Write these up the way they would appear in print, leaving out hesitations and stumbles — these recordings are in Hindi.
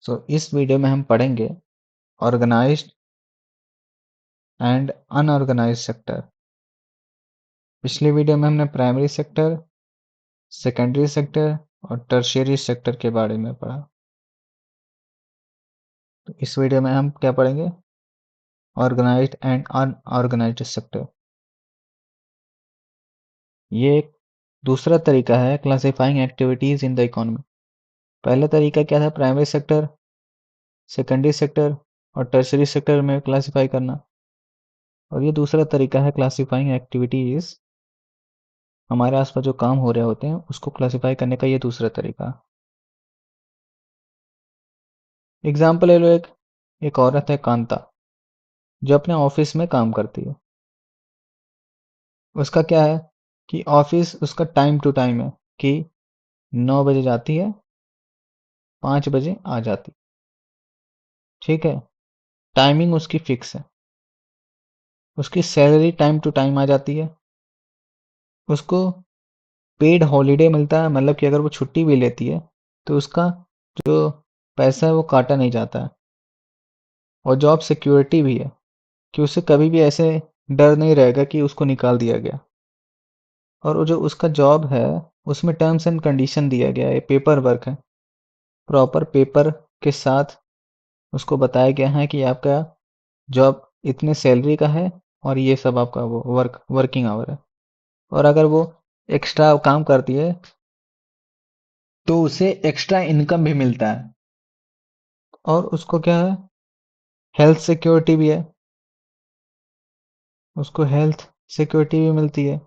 इस वीडियो में हम पढ़ेंगे ऑर्गेनाइज्ड एंड अनऑर्गेनाइज्ड सेक्टर। पिछले वीडियो में हमने प्राइमरी सेक्टर, सेकेंडरी सेक्टर और टर्शियरी सेक्टर के बारे में पढ़ा। तो इस वीडियो में हम क्या पढ़ेंगे? Organised and unorganised sector. ये एक दूसरा तरीका है classifying activities in the economy. पहला तरीका क्या था? प्राइमरी सेक्टर, सेकेंडरी सेक्टर और टर्शियरी सेक्टर में क्लासिफाई करना। और ये दूसरा तरीका है क्लासिफाइंग एक्टिविटीज, हमारे आसपास जो काम हो रहे होते हैं उसको क्लासिफाई करने का ये दूसरा तरीका। एग्जाम्पल ले लो, एक औरत है कांता, जो अपने ऑफिस में काम करती है। उसका क्या है कि ऑफिस उसका टाइम टू टाइम है कि 9 बजे जाती है, 5 बजे आ जाती। ठीक है, टाइमिंग उसकी फिक्स है। उसकी सैलरी टाइम टू टाइम आ जाती है। उसको पेड हॉलीडे मिलता है, मतलब कि अगर वो छुट्टी भी लेती है तो उसका जो पैसा है वो काटा नहीं जाता है। और जॉब सिक्योरिटी भी है कि उसे कभी भी ऐसे डर नहीं रहेगा कि उसको निकाल दिया गया। और वो जो उसका जॉब है उसमें टर्म्स एंड कंडीशन दिया गया है, पेपर वर्क है। प्रॉपर पेपर के साथ उसको बताया गया है कि आपका जॉब इतने सैलरी का है और ये सब आपका वो वर्किंग आवर है। और अगर वो एक्स्ट्रा काम करती है तो उसे एक्स्ट्रा इनकम भी मिलता है। और उसको क्या है, हेल्थ सिक्योरिटी भी है। उसको हेल्थ सिक्योरिटी भी मिलती है।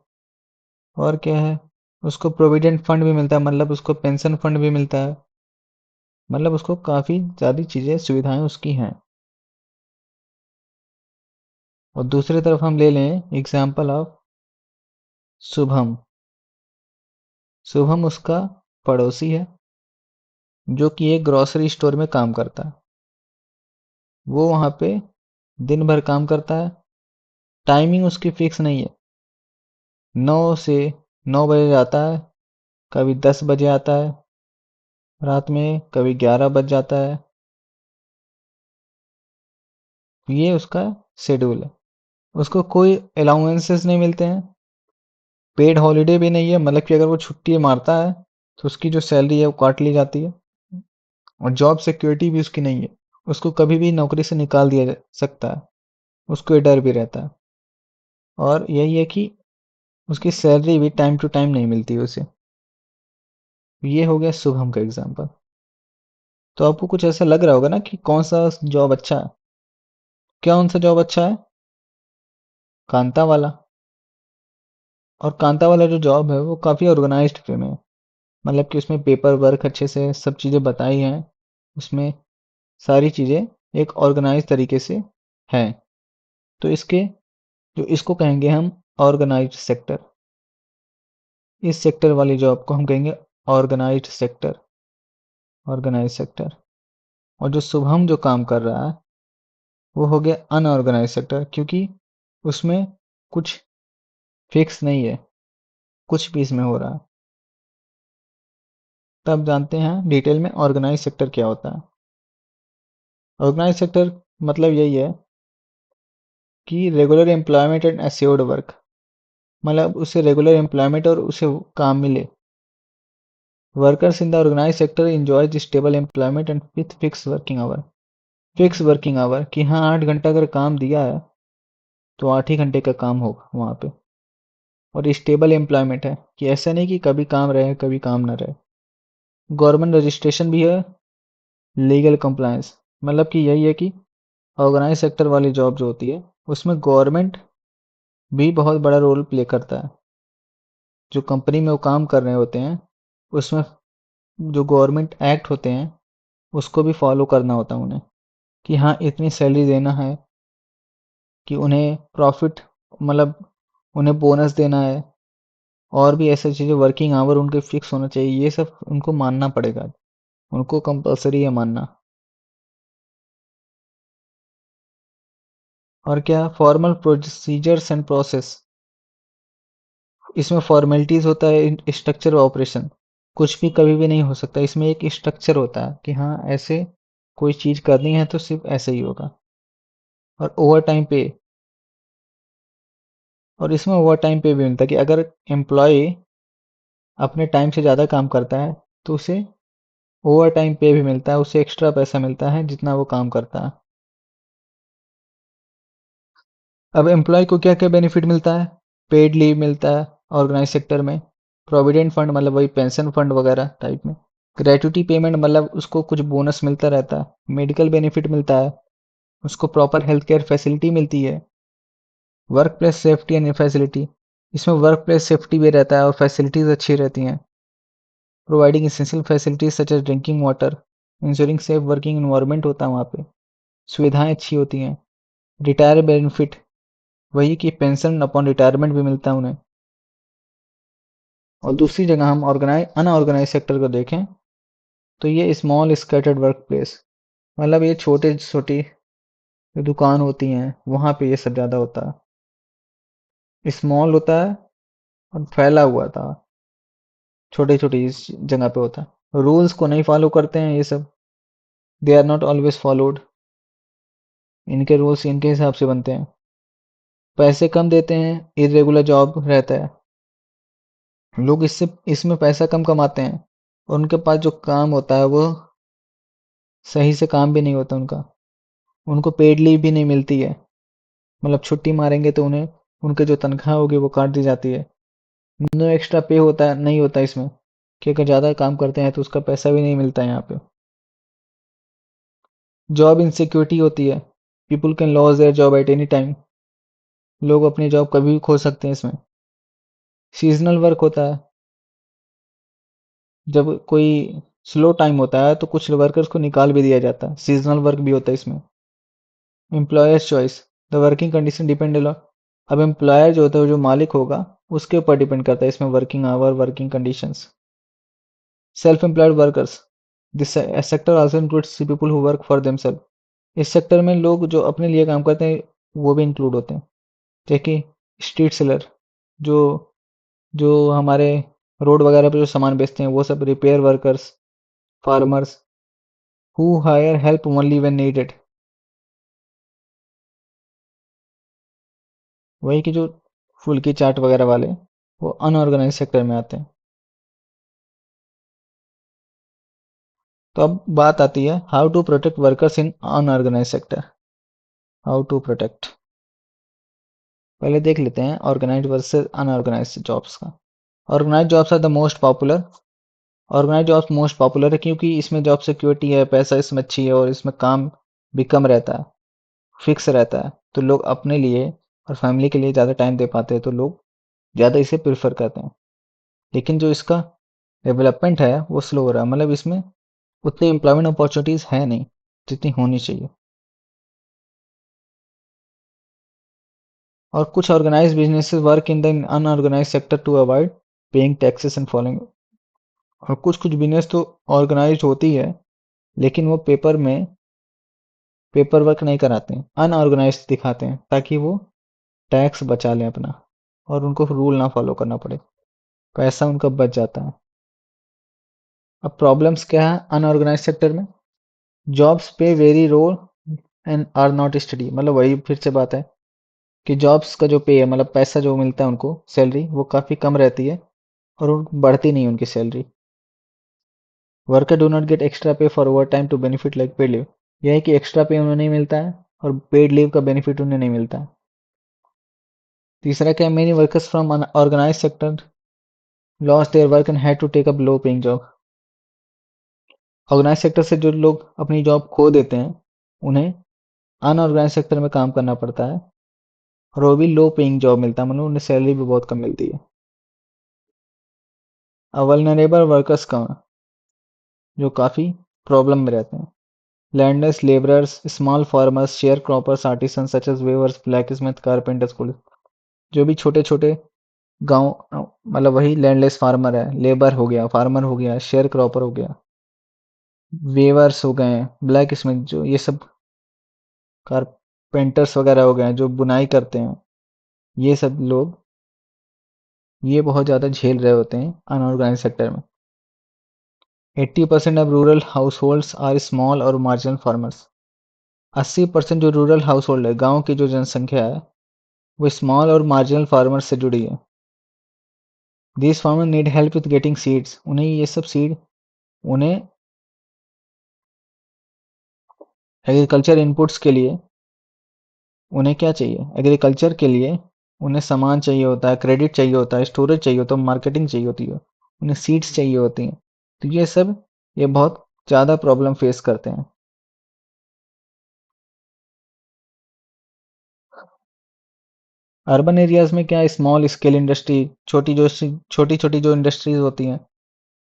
और क्या है, उसको प्रोविडेंट फंड भी मिलता है, मतलब उसको पेंशन फंड भी मिलता है। मतलब उसको काफ़ी ज़्यादा चीज़ें, सुविधाएं उसकी हैं। और दूसरी तरफ हम ले लें एग्जाम्पल ऑफ शुभम। शुभम उसका पड़ोसी है जो कि एक ग्रोसरी स्टोर में काम करता है। वो वहाँ पे दिन भर काम करता है। टाइमिंग उसकी फिक्स नहीं है। 9 से 9 बजे जाता है, कभी 10 बजे आता है रात में, कभी 11 बज जाता है। ये उसका शेड्यूल है। उसको कोई अलाउंसेस नहीं मिलते हैं, पेड हॉलीडे भी नहीं है, मतलब कि अगर वो छुट्टी मारता है तो उसकी जो सैलरी है वो काट ली जाती है। और जॉब सिक्योरिटी भी उसकी नहीं है, उसको कभी भी नौकरी से निकाल दिया जा सकता है, उसको ये डर भी रहता है। और यही है कि उसकी सैलरी भी टाइम टू टाइम नहीं मिलती उसे। ये हो गया शुभम का एग्जाम्पल। तो आपको कुछ ऐसा लग रहा होगा ना कि कौन सा जॉब अच्छा है। कौन सा जॉब अच्छा है? कांता वाला। और कांता वाला जो जॉब है वो काफ़ी ऑर्गेनाइज्ड वे में है, मतलब कि उसमें पेपर वर्क अच्छे से सब चीज़ें बताई हैं। उसमें सारी चीज़ें एक ऑर्गेनाइज तरीके से हैं। तो इसको कहेंगे हम ऑर्गेनाइज्ड सेक्टर। इस सेक्टर वाली जॉब को हम कहेंगे ऑर्गेनाइज्ड सेक्टर। Organise sector. और जो शुभम जो काम कर रहा है वो हो गया अनऑर्गेनाइज सेक्टर, क्योंकि उसमें कुछ फिक्स नहीं है, कुछ भी इसमें हो रहा है। तब जानते हैं डिटेल में ऑर्गेनाइज सेक्टर क्या होता है। ऑर्गेनाइज सेक्टर मतलब यही है कि regular employment and assured work, मतलब उसे रेगुलर एम्प्लॉयमेंट और उसे काम मिले। Workers in the organised sector enjoy stable employment and with fix working hour. Fix working hour कि हाँ 8 घंटा अगर काम दिया है तो 8 ही घंटे का काम होगा वहाँ पे। और स्टेबल एम्प्लॉयमेंट है कि ऐसा नहीं कि कभी काम रहे कभी काम ना रहे। गवर्नमेंट रजिस्ट्रेशन भी है, लीगल कंप्लायंस, मतलब कि यही है कि ऑर्गेनाइज सेक्टर वाली जॉब जो होती है उसमें गवर्नमेंट भी बहुत बड़ा रोल प्ले करता है। जो कंपनी में वो काम कर रहे होते हैं उसमें जो गवर्नमेंट एक्ट होते हैं उसको भी फॉलो करना होता है उन्हें, कि हाँ इतनी सैलरी देना है, कि उन्हें प्रॉफिट, मतलब उन्हें बोनस देना है। और भी ऐसी चीज़ें, वर्किंग आवर उनके फिक्स होना चाहिए, ये सब उनको मानना पड़ेगा। उनको कंपलसरी है मानना। और क्या, फॉर्मल प्रोसीजर्स एंड प्रोसेस। इसमें फॉर्मेलिटीज होता है, स्ट्रक्चर ऑपरेशन। कुछ भी कभी भी नहीं हो सकता, इसमें एक स्ट्रक्चर होता है कि हाँ ऐसे कोई चीज़ करनी है तो सिर्फ ऐसे ही होगा। और ओवर टाइम पे, और इसमें ओवर टाइम पे भी मिलता है कि अगर एम्प्लॉय अपने टाइम से ज़्यादा काम करता है तो उसे ओवर टाइम पे भी मिलता है, उसे एक्स्ट्रा पैसा मिलता है जितना वो काम करता है। अब एम्प्लॉय को क्या क्या बेनिफिट मिलता है? पेड लीव मिलता है ऑर्गेनाइज सेक्टर में, प्रोविडेंट फंड मतलब वही पेंशन फंड वगैरह टाइप में, ग्रेट्युटी पेमेंट मतलब उसको कुछ बोनस मिलता रहता है, मेडिकल बेनिफिट मिलता है, उसको प्रॉपर हेल्थ केयर फैसिलिटी मिलती है, work place safety and facility, इसमें वर्क प्लेस सेफ्टी भी रहता है और फैसिलिटीज़ अच्छी रहती हैं, providing essential facilities such as drinking water, ensuring safe working environment होता है वहाँ पे, सुविधाएं अच्छी होती हैं, रिटायर बेनिफिट, वही कि पेंशन अपॉन रिटायरमेंट भी मिलता है उन्हें। और दूसरी जगह हम ऑर्गेनाइज अनऑर्गेनाइज सेक्टर को देखें तो ये स्मॉल स्कैटर्ड वर्क प्लेस, मतलब ये छोटे छोटी दुकान होती हैं वहाँ पे ये सब ज़्यादा होता है, स्मॉल होता है और फैला हुआ था, छोटी छोटी इस जगह पे होता है, रूल्स को नहीं फॉलो करते हैं ये सब, they are not always followed, इनके रूल्स इनके हिसाब से बनते हैं, पैसे कम देते हैं, इरेगुलर जॉब रहता है, लोग इससे इसमें पैसा कम कमाते हैं और उनके पास जो काम होता है वो सही से काम भी नहीं होता उनका, उनको पेड लीव भी नहीं मिलती है, मतलब छुट्टी मारेंगे तो उन्हें उनके जो तनख्वाह होगी वो काट दी जाती है, नो एक्स्ट्रा पे होता है नहीं होता इसमें, कि अगर ज़्यादा काम करते हैं तो उसका पैसा भी नहीं मिलता है यहाँ पे, जॉब इनसिक्योरिटी होती है, people can loss their job at any time, लोग अपनी जॉब कभी भी खो सकते हैं इसमें, सीजनल वर्क होता है, जब कोई स्लो टाइम होता है तो कुछ वर्कर्स को निकाल भी दिया जाता है, सीजनल वर्क भी होता है इसमें, employers choice, the working condition depend alone, अब एम्प्लॉयर जो होता है जो मालिक होगा उसके ऊपर डिपेंड करता है इसमें working hour working conditions, self employed workers, this sector also includes people who work for themselves, इस सेक्टर में लोग जो अपने लिए काम करते हैं वो भी इंक्लूड होते हैं, जैसे कि स्ट्रीट सेलर, जो जो हमारे रोड वगैरह पे जो सामान बेचते हैं वो सब, repair workers, farmers who hire help only when needed, वही कि जो फुल्की चाट वगैरह वाले वो अनऑर्गेनाइज सेक्टर में आते हैं। तो अब बात आती है how to protect workers in unorganised sector, how to protect, पहले देख लेते हैं ऑर्गेनाइज वर्सेस अनऑर्गेनाइज जॉब्स का। Organised jobs are the most popular, organised jobs most popular है क्योंकि इसमें जॉब सिक्योरिटी है, पैसा इसमें अच्छी है और इसमें काम भी कम रहता है, फिक्स रहता है, तो लोग अपने लिए और फैमिली के लिए ज़्यादा टाइम दे पाते हैं, तो लोग ज़्यादा इसे प्रेफर करते हैं। लेकिन जो इसका डेवलपमेंट है वो स्लो हो रहा है, मतलब इसमें उतनी एम्प्लॉयमेंट अपॉर्चुनिटीज़ है नहीं जितनी होनी चाहिए, और कुछ organised businesses work in the unorganised sector to avoid paying taxes and following, और कुछ कुछ बिजनेस तो ऑर्गेनाइज होती है लेकिन वो पेपर वर्क नहीं कराते हैं, अनऑर्गेनाइज दिखाते हैं ताकि वो टैक्स बचा लें अपना और उनको रूल ना फॉलो करना पड़े, पैसा उनका बच जाता है। अब प्रॉब्लम्स क्या है अनऑर्गेनाइज सेक्टर में? Jobs pay very low and are not steady, मतलब वही फिर से बात है कि जॉब्स का जो पे है मतलब पैसा जो मिलता है उनको सैलरी वो काफ़ी कम रहती है और बढ़ती नहीं उनकी salary, worker do not get extra pay for overtime to benefit like paid leave, यह है कि एक्स्ट्रा पे उन्हें नहीं मिलता है और पेड लीव का बेनिफिट उन्हें नहीं मिलता है। तीसरा क्या, many workers from organised sector lost their work and had to take up low paying job, organised sector से जो लोग अपनी जॉब खो देते हैं उन्हें अनऑर्गेनाइज सेक्टर में काम करना पड़ता है और वो भी लो पेइंग जॉब मिलता है, मतलब उन्हें सैलरी भी बहुत कम मिलती है। अब वल्नरेबल वर्कर्स का जो काफ़ी प्रॉब्लम में रहते हैं, landers, labourers, small farmers, sharecroppers, artisan such as weavers, blacksmith, carpenters, police, जो भी छोटे छोटे गांव मतलब वही लैंडलेस फार्मर है, लेबर हो गया, फार्मर हो गया, शेयर क्रॉपर हो गया, वेवर्स हो गए, ब्लैक स्मिथ जो ये सब कारपेंटर्स वगैरह हो गए जो बुनाई करते हैं, ये सब लोग ये बहुत ज़्यादा झेल रहे होते हैं अनऑर्गेनाइज सेक्टर में। 80% of rural households are small और मार्जिनल फार्मर्स। 80% जो रूरल हाउस होल्ड है, गाँव की जो जनसंख्या है, वो स्मॉल और मार्जिनल फार्मर से जुड़ी है। This farmer need help with getting seeds. उन्हें ये सब सीड, उन्हें एग्रीकल्चर इनपुट्स के लिए उन्हें क्या चाहिए, एग्रीकल्चर के लिए उन्हें सामान चाहिए होता है, क्रेडिट चाहिए होता है, स्टोरेज चाहिए होता है, मार्केटिंग चाहिए होती है, उन्हें सीड्स चाहिए होती हैं। तो ये सब ये बहुत ज़्यादा प्रॉब्लम फेस करते हैं। अर्बन एरियाज में क्या, स्मॉल स्केल इंडस्ट्री, छोटी छोटी जो इंडस्ट्रीज होती हैं,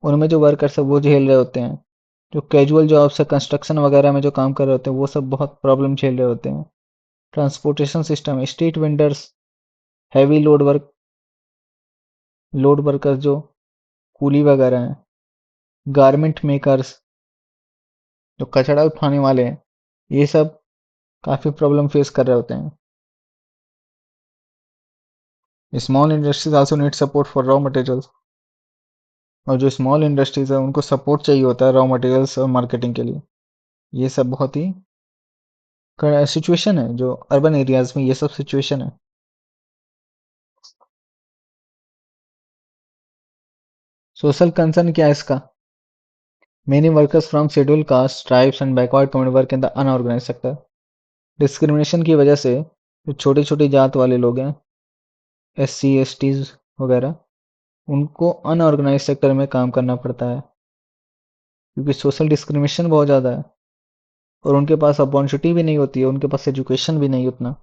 उनमें जो वर्कर्स है वो झेल रहे होते हैं। जो कैजुअल जॉब्स है, कंस्ट्रक्शन वगैरह में जो काम कर रहे होते हैं, वो सब बहुत प्रॉब्लम झेल रहे होते हैं। Transportation system, street vendors, heavy load workers जो कूली वगैरह हैं, गारमेंट मेकर्स जो कचड़ा उठाने वाले हैं, ये सब काफ़ी प्रॉब्लम फेस कर रहे होते हैं। Small industries also need support for raw materials. और जो स्मॉल इंडस्ट्रीज है उनको सपोर्ट चाहिए होता है रॉ मटेरियल्स और मार्केटिंग के लिए। ये सब बहुत ही सिचुएशन है जो अर्बन एरियाज में, ये सब सिचुएशन है। सोशल कंसर्न क्या है इसका? Many workers from scheduled caste, tribes and backward community work in the unorganised sector. Discrimination की वजह से जो छोटी छोटी जात वाले लोग हैं, एस सी एस टीज वगैरह, उनको अनऑर्गेनाइज सेक्टर में काम करना पड़ता है, क्योंकि सोशल डिस्क्रिमिनेशन बहुत ज़्यादा है और उनके पास अपॉर्चुनिटी भी नहीं होती है, उनके पास एजुकेशन भी नहीं उतना।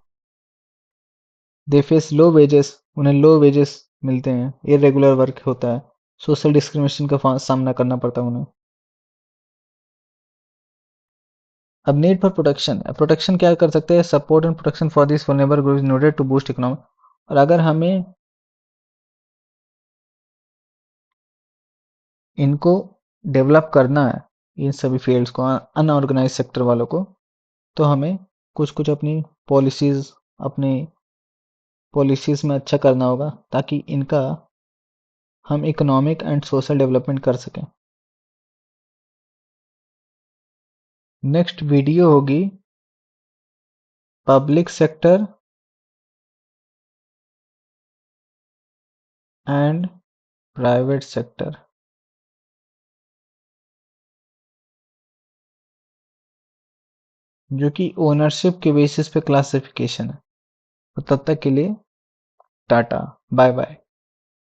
दे फेस लो वेजेस, उन्हें लो वेजेस मिलते हैं, इरेगुलर वर्क होता है, सोशल डिस्क्रिमिनेशन का सामना करना पड़ता है उन्हें। अब नीड फॉर प्रोटेक्शन, प्रोटेक्शन क्या कर सकते हैं? Support and protection for this vulnerable group is needed to boost economy. और अगर हमें इनको डेवलप करना है, इन सभी फील्ड्स को, अनऑर्गेनाइज सेक्टर वालों को, तो हमें कुछ कुछ अपनी पॉलिसीज में अच्छा करना होगा, ताकि इनका हम इकोनॉमिक एंड सोशल डेवलपमेंट कर सकें। नेक्स्ट वीडियो होगी public sector and private sector, जो कि ओनरशिप के बेसिस पे क्लासिफिकेशन है। तो तब तक के लिए टाटा, बाय बाय।